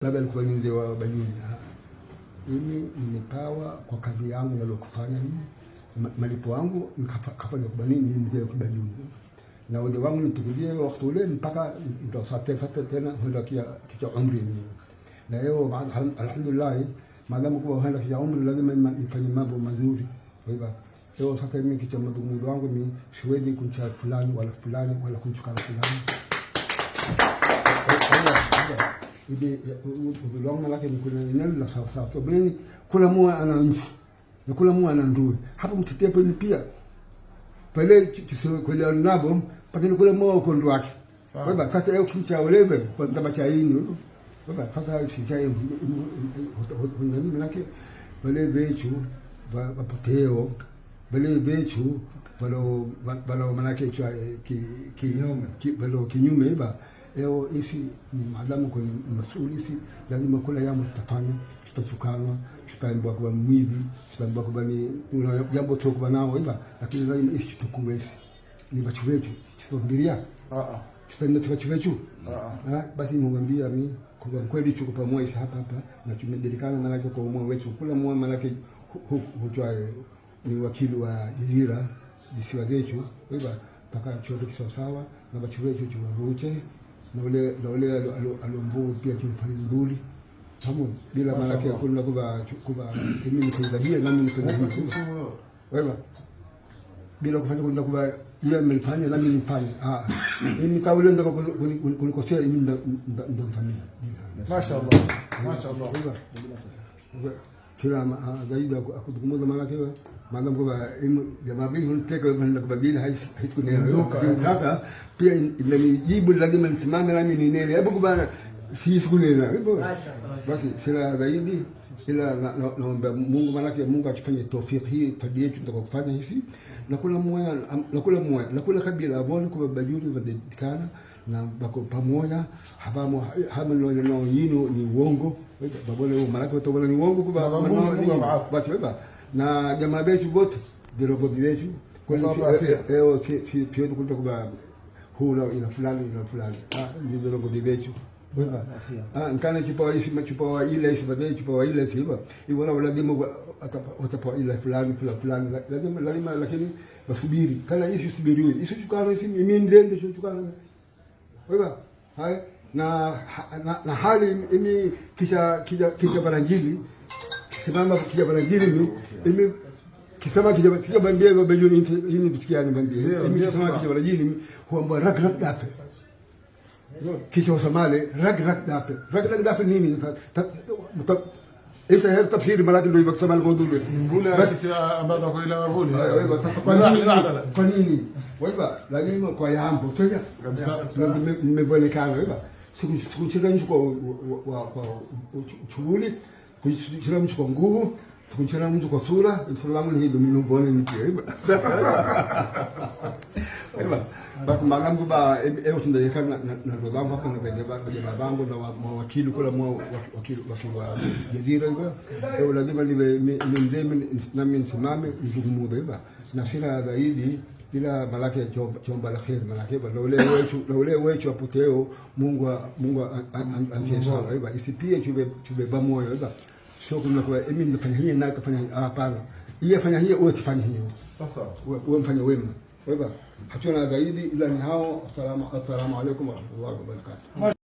Baba alikuwa ni mzee wa Banyuni. Mimi nimepawa kwa kazi yangu nalokufanya mimi. Malipo wangu nikafanya kwa Banyuni, ni mzee wa Banyuni. Na wale wangu nitukulie wakati ule mpaka nitafata tena hunda kia umri mimi. Na leo alhamdulillah maadamu kwa hunda kia umri lazima nifanye mambo mazuri. Kwa hivyo leo sasa mimi kicha madhumuni wangu mimi siwezi kumcha fulani wala kumchukana fulani. Idi udulonga lake ni kuna neno la sawa sawa. So bini kula mua ana nchi na kula mua ana ndui. Hapo mtetepo ni pia pale kule nabo pakini kula mua uko ndo wake. Baba sasa yeye kimcha uleve kwa tabacha yini. Baba sasa kimcha yeye nini manake pale bechu bapoteo pale bechu balo manake kinyume iba. Leo isi ni maadamu kwenye masuli isi lazima kula yamu tutafanya, tutachukana, tutaimba kwa mwivi, tutaimba kwa ni jambo tuko nao hivi, lakini lazima isi tutukue isi ni bachuvechu, tutambiria tutaenda tukachuvechu basi mwambia mimi kwa kweli tuko pamoja hapa na tumedelikana na lake kwa umoja wetu kula mwa malaki hutoa ni wakili wa jazira visiwa zetu hivi mpaka chote kisawa na bachuvechu tuwaruche na ule alombo pia kimfanya nduli pamoja bila maana yake kuna kuba mimi nikaenda hiyo na mimi nikaenda hiyo wewe bila kufanya kuna kuba yeye amenifanya na mimi nifanye mimi kaule ndo kulikosea mimi ndo mfanyia mashaallah kila zaidi akudumuza maana yake maana kwa jamaa bingu niteke kwenda kubadili haikunena sasa pia nijibu lazima nisimame nami ninene hebu kubana si sikunena basi sila zaidi ila naomba Mungu manake Mungu atufanye tawfik hii tabia yetu tutakufanya hivi na kula kabila abone kwa Banyuni vadikana na bako pamoja haba no yino ni uongo babole manake utaona ni uongo kwa basi na jamaa wetu wote dirogo wetu kwa leo si pia tukuta kwa hula ila fulani ni dirogo wetu nkana chupa ile sibade chupa ile siba iwana lazima watapoa ile fulani lazima lakini basubiri kana hizi subiriwe hizi chukana hizi mimi ndende chukana wewe hai na hali mimi kisha barangili simama kija barangili mimi kisema kija bambia kwa Banyuni hii tukiani bambia mimi kisema kija barangili huamba rak dafe kisha Somali rak dafe nini isa hiyo tafsiri malaki ndio ikisema algodule basi ambapo kwa ile vuli kwa nini wewe lazima kwa yambo sasa kabisa nimebonekana wewe sikuchira nchi kwa shughuli kuchira mtu kwa nguvu kuchira mtu kwa sura salamu hii ndio mbona ni wewe basi maana ba tunaweka na ndio hapa na baba bangu na mawakili kula wakili wa jazira hivyo leo lazima niwe mzee na mimi nisimame nizungumze hivyo na sina zaidi bila malaki chomba la khair malaki na ule wetu apoteo Mungu anjesa hivyo isipie chube bamoyo hivyo sio kuna kwa mimi nafanya hii na kufanya hapana yeye fanya hii wewe tufanye hiyo sasa wewe mfanye wema hivyo hatuna zaidi ila ni hao. Assalamu alaykum wa rahmatullahi wa barakatuh.